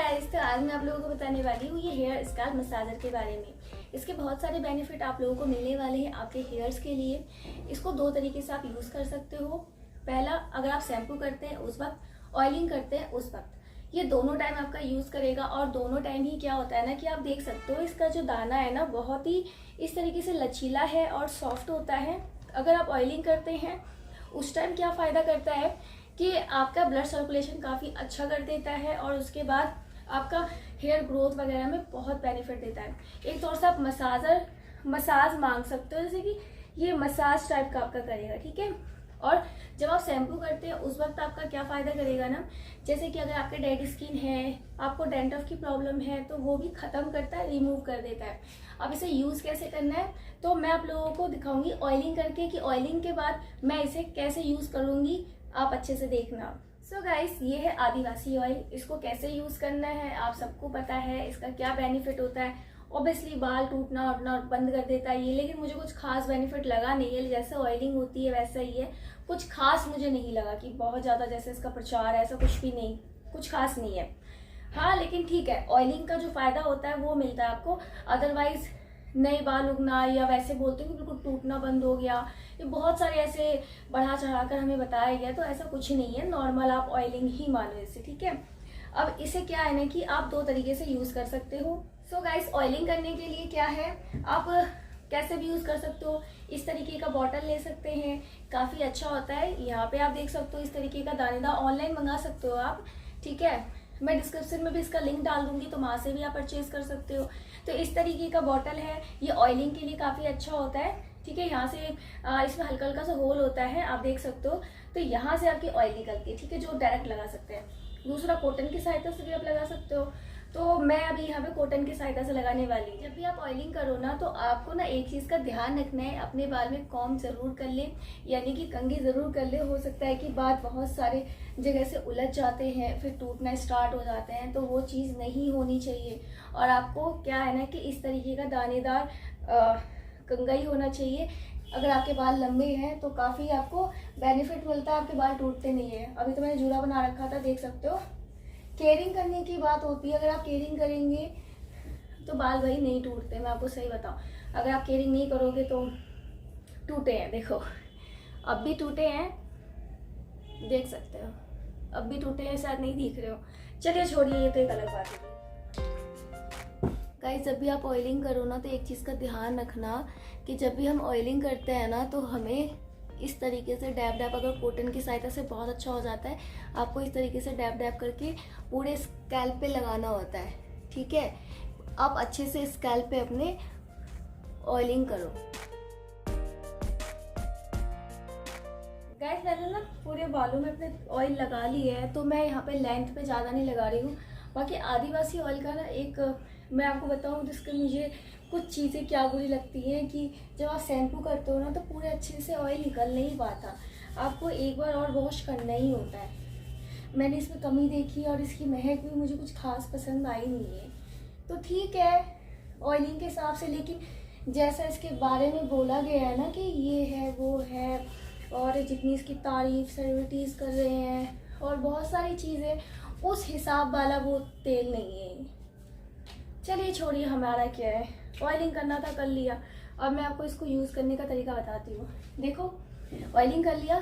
Guys, तो आज मैं आप लोगों को बताने वाली हूँ ये हेयर स्काल्प मसाजर के बारे में। इसके बहुत सारे बेनिफिट आप लोगों को मिलने वाले हैं आपके हेयर्स के लिए। इसको दो तरीके से आप यूज़ कर सकते हो। पहला, अगर आप शैम्पू करते हैं उस वक्त, ऑयलिंग करते हैं उस वक्त, ये दोनों टाइम आपका यूज़ करेगा। और दोनों टाइम ही क्या होता है ना कि आप देख सकते हो इसका जो दाना है ना बहुत ही इस तरीके से लचीला है और सॉफ्ट होता है। अगर आप ऑयलिंग करते हैं उस टाइम क्या फ़ायदा करता है कि आपका ब्लड सर्कुलेशन काफ़ी अच्छा कर देता है और उसके बाद आपका हेयर ग्रोथ वगैरह में बहुत बेनिफिट देता है। एक तौर से आप मसाज मांग सकते हो, जैसे कि ये मसाज टाइप का आपका करेगा, ठीक है। और जब आप शैम्पू करते हैं उस वक्त आपका क्या फ़ायदा करेगा ना, जैसे कि अगर आपके डेड स्किन है, आपको डेंड्रफ की प्रॉब्लम है, तो वो भी ख़त्म करता है, रिमूव कर देता है। अब इसे यूज़ कैसे करना है तो मैं आप लोगों को दिखाऊंगी ऑयलिंग करके कि ऑयलिंग के बाद मैं इसे कैसे यूज़ करूँगी, आप अच्छे से देखना। सो गाइस, ये है आदिवासी ऑयल। इसको कैसे यूज़ करना है आप सबको पता है, इसका क्या बेनिफिट होता है। ऑब्वियसली बाल टूटना उठना बंद कर देता है ये, लेकिन मुझे कुछ खास बेनिफिट लगा नहीं है। जैसे ऑयलिंग होती है वैसा ही है, कुछ खास मुझे नहीं लगा कि बहुत ज़्यादा जैसे इसका प्रचार है, ऐसा कुछ भी नहीं, कुछ खास नहीं है। हाँ लेकिन ठीक है, ऑयलिंग का जो फ़ायदा होता है वो मिलता है आपको। अदरवाइज नए बाल उगना या वैसे बोलते हैं कि बिल्कुल टूटना बंद हो गया, ये बहुत सारे ऐसे बढ़ा चढ़ा कर हमें बताया गया, तो ऐसा कुछ नहीं है। नॉर्मल आप ऑयलिंग ही मानो इसे, ठीक है। अब इसे क्या है ना कि आप दो तरीके से यूज़ कर सकते हो। सो गाइस, ऑयलिंग करने के लिए क्या है, आप कैसे भी यूज़ कर सकते हो। इस तरीके का बॉटल ले सकते हैं, काफ़ी अच्छा होता है। यहाँ पे आप देख सकते हो इस तरीके का दानेदार, ऑनलाइन मंगा सकते हो आप, ठीक है। मैं डिस्क्रिप्शन में भी इसका लिंक डाल दूंगी, तो वहाँ से भी आप परचेज कर सकते हो। तो इस तरीके का बॉटल है, ये ऑयलिंग के लिए काफ़ी अच्छा होता है, ठीक है। यहाँ से इसमें हल्का हल्का सा होल होता है, आप देख सकते हो। तो यहाँ से आपकी ऑयल निकलती है, ठीक है, जो डायरेक्ट लगा सकते हैं। दूसरा, कॉटन की सहायता से भी आप लगा सकते हो। तो मैं अभी यहाँ पे कॉटन की सहायता से लगाने वाली हूँ। जब भी आप ऑयलिंग करो ना तो आपको ना एक चीज़ का ध्यान रखना है, अपने बाल में कॉम्ब ज़रूर कर ले, यानी कि कंघी ज़रूर कर ले। हो सकता है कि बाल बहुत सारे जगह से उलझ जाते हैं, फिर टूटना स्टार्ट हो जाते हैं, तो वो चीज़ नहीं होनी चाहिए। और आपको क्या है ना कि इस तरीके का दानेदार कंघी होना चाहिए। अगर आपके बाल लंबे हैं तो काफ़ी आपको बेनिफिट मिलता है, आपके बाल टूटते नहीं है। अभी तो मैंने जूड़ा बना रखा था, देख सकते हो। केयरिंग करने की बात होती है, अगर आप केयरिंग करेंगे तो बाल भाई नहीं टूटते, मैं आपको सही बताऊं। अगर आप केयरिंग नहीं करोगे तो टूटे हैं, देखो अब भी टूटे हैं, देख सकते हो, अब भी टूटे हैं, शायद नहीं दिख रहे हो। चलिए छोड़िए, ये तो एक अलग बात है। गाइस, जब भी आप ऑयलिंग करो ना तो एक चीज़ का ध्यान रखना कि जब भी हम ऑयलिंग करते हैं ना तो हमें इस तरीके से डैब डैब, अगर कॉटन की सहायता से बहुत अच्छा हो जाता है, आपको इस तरीके से डैब डैब करके पूरे स्कैल्प पे लगाना होता है, ठीक है। आप अच्छे से स्कैल्प पे अपने ऑयलिंग करो। गाइस, मैंने ना पूरे बालों में अपने ऑयल लगा ली है, तो मैं यहाँ पे लेंथ पे ज़्यादा नहीं लगा रही हूँ। बाकी आदिवासी ऑयल का ना एक मैं आपको बताऊँ जिसके मुझे कुछ चीज़ें क्या बुरी लगती हैं कि जब आप शैम्पू करते हो ना तो पूरे अच्छे से ऑयल निकल नहीं पाता, आपको एक बार और वॉश करना ही होता है। मैंने इसमें कमी देखी और इसकी महक भी मुझे कुछ खास पसंद आई नहीं है। तो ठीक है ऑयलिंग के हिसाब से, लेकिन जैसा इसके बारे में बोला गया है ना कि ये है वो है, और जितनी इसकी तारीफ सेलिब्रिटीज़ कर रहे हैं और बहुत सारी चीज़ें, उस हिसाब वाला वो तेल नहीं है। चलिए छोड़िए, हमारा क्या है, ऑयलिंग करना था कर लिया। अब मैं आपको इसको यूज़ करने का तरीका बताती हूँ। देखो, ऑयलिंग कर लिया,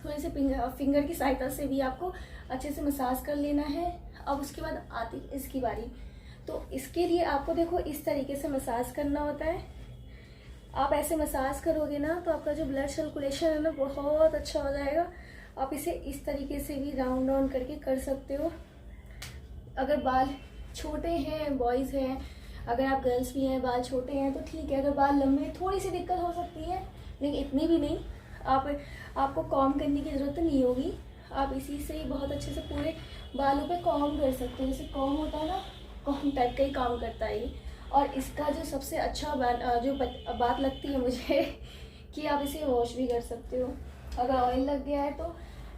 थोड़े से फिंगर की सहायता से भी आपको अच्छे से मसाज कर लेना है। अब उसके बाद आती इसकी बारी। तो इसके लिए आपको देखो इस तरीके से मसाज करना होता है। आप ऐसे मसाज करोगे ना तो आपका जो ब्लड सर्कुलेशन है ना बहुत अच्छा हो जाएगा। आप इसे इस तरीके से भी राउंड राउंड करके कर सकते हो। अगर बाल छोटे हैं, बॉयज़ हैं, अगर आप गर्ल्स भी हैं, बाल छोटे हैं तो ठीक है। अगर बाल लंबे थोड़ी सी दिक्कत हो सकती है, लेकिन इतनी भी नहीं। आपको कॉम्ब करने की ज़रूरत नहीं होगी, आप इसी से ही बहुत अच्छे से पूरे बालों पे कॉम्ब कर सकते हो। जैसे कॉम्ब होता है ना, कॉम्ब टाइप का ही काम करता है ये। और इसका जो सबसे अच्छा बात लगती है मुझे कि आप इसे वॉश भी कर सकते हो। अगर ऑयल लग गया है तो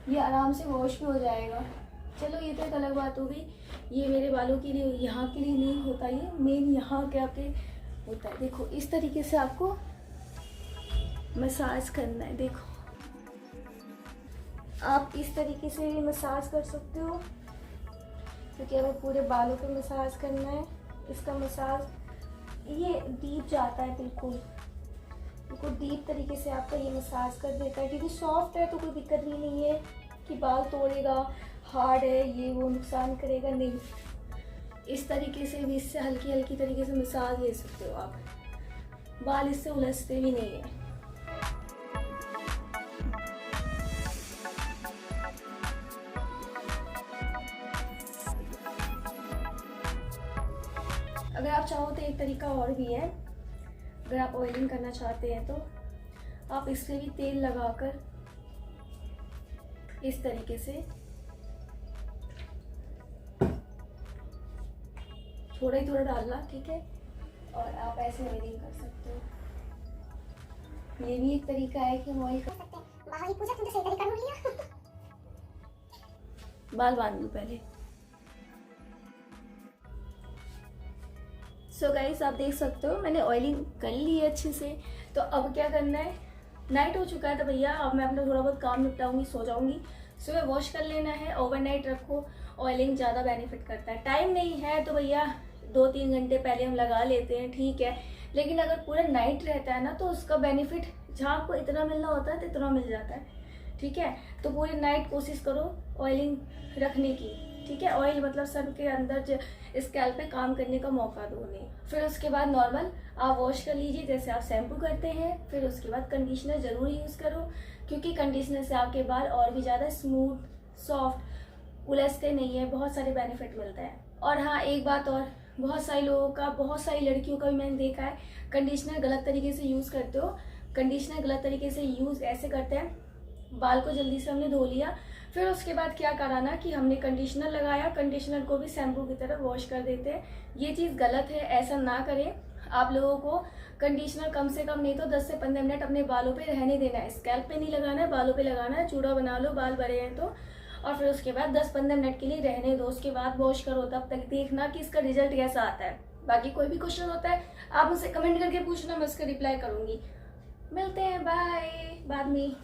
ये आराम से वॉश भी हो जाएगा। चलो ये तो एक अलग बात हो गई, ये मेरे बालों के लिए, यहाँ के लिए नहीं होता, ये मेन यहाँ क्या के होता है। देखो इस तरीके से आपको मसाज करना है। देखो आप इस तरीके से भी मसाज कर सकते हो। क्योंकि हमें पूरे बालों पे मसाज करना है। इसका मसाज ये डीप जाता है, बिल्कुल डीप तरीके से आपका ये मसाज कर देता है। क्योंकि सॉफ्ट है तो कोई दिक्कत भी नहीं है कि बाल तोड़ेगा, हार्ड है ये वो नुकसान करेगा, नहीं। इस तरीके से भी इससे हल्की हल्की तरीके से मसाज ले सकते हो आप, बाल इससे उलझते भी नहीं है। अगर आप चाहो तो एक तरीका और भी है, अगर आप ऑयलिंग करना चाहते हैं तो आप इससे भी तेल लगाकर इस तरीके से थोड़ा ही थोड़ा डालना, ठीक है, और आप ऐसे ऑयलिंग कर सकते हो। ये भी एक तरीका है कि हम ऑयल कर सकते हैं। बाहर पूजा तुमने सही तरीका ढूंढ लिया। बाल बांध लो पहले। सो गाइस, आप देख सकते हो मैंने ऑयलिंग कर ली है अच्छे से। तो अब क्या करना है, नाइट हो चुका है तो भैया अब मैं अपना थोड़ा बहुत काम निपटाऊंगी, सो जाऊंगी। सुबह वॉश कर लेना है, ओवरनाइट रखो, ऑयलिंग ज़्यादा बेनिफिट करता है। टाइम नहीं है तो भैया 2-3 घंटे पहले हम लगा लेते हैं, ठीक है, लेकिन अगर पूरा नाइट रहता है ना तो उसका बेनिफिट जहाँ आपको इतना मिलना होता है तो इतना मिल जाता है, ठीक है। तो पूरी नाइट कोशिश करो ऑयलिंग रखने की, ठीक है। ऑयल मतलब सर के अंदर स्कैल्प पे काम करने का मौका दो नहीं। फिर उसके बाद नॉर्मल आप वॉश कर लीजिए जैसे आप शैम्पू करते हैं। फिर उसके बाद कंडीशनर ज़रूर यूज़ करो, क्योंकि कंडीशनर से आपके बाल और भी ज़्यादा स्मूथ, सॉफ्ट, उलझते नहीं है, बहुत सारे बेनिफिट मिलते हैं। और हाँ, एक बात और, बहुत सारे लोगों का, बहुत सारी लड़कियों का भी मैंने देखा है, कंडीशनर गलत तरीके से यूज़ करते हो। कंडीशनर गलत तरीके से यूज़ ऐसे करते हैं, बाल को जल्दी से हमने धो लिया, फिर उसके बाद क्या करा ना कि हमने कंडीशनर लगाया, कंडीशनर को भी शैम्पू की तरह वॉश कर देते हैं। ये चीज़ गलत है, ऐसा ना करें। आप लोगों को कंडीशनर कम से कम नहीं तो 10 से 15 मिनट अपने बालों पे रहने देना है। स्कैल्प पे नहीं लगाना है, बालों पे लगाना है। चूड़ा बना लो, बाल बड़े हैं तो, और फिर उसके बाद 10-15 मिनट के लिए रहने दो, उसके बाद वॉश करो। तब तक देखना कि इसका रिजल्ट कैसा आता है। बाकी कोई भी क्वेश्चन होता है आप मुझसे कमेंट करके पूछना, मैं उसका रिप्लाई करूँगी। मिलते हैं, बाय बाद में।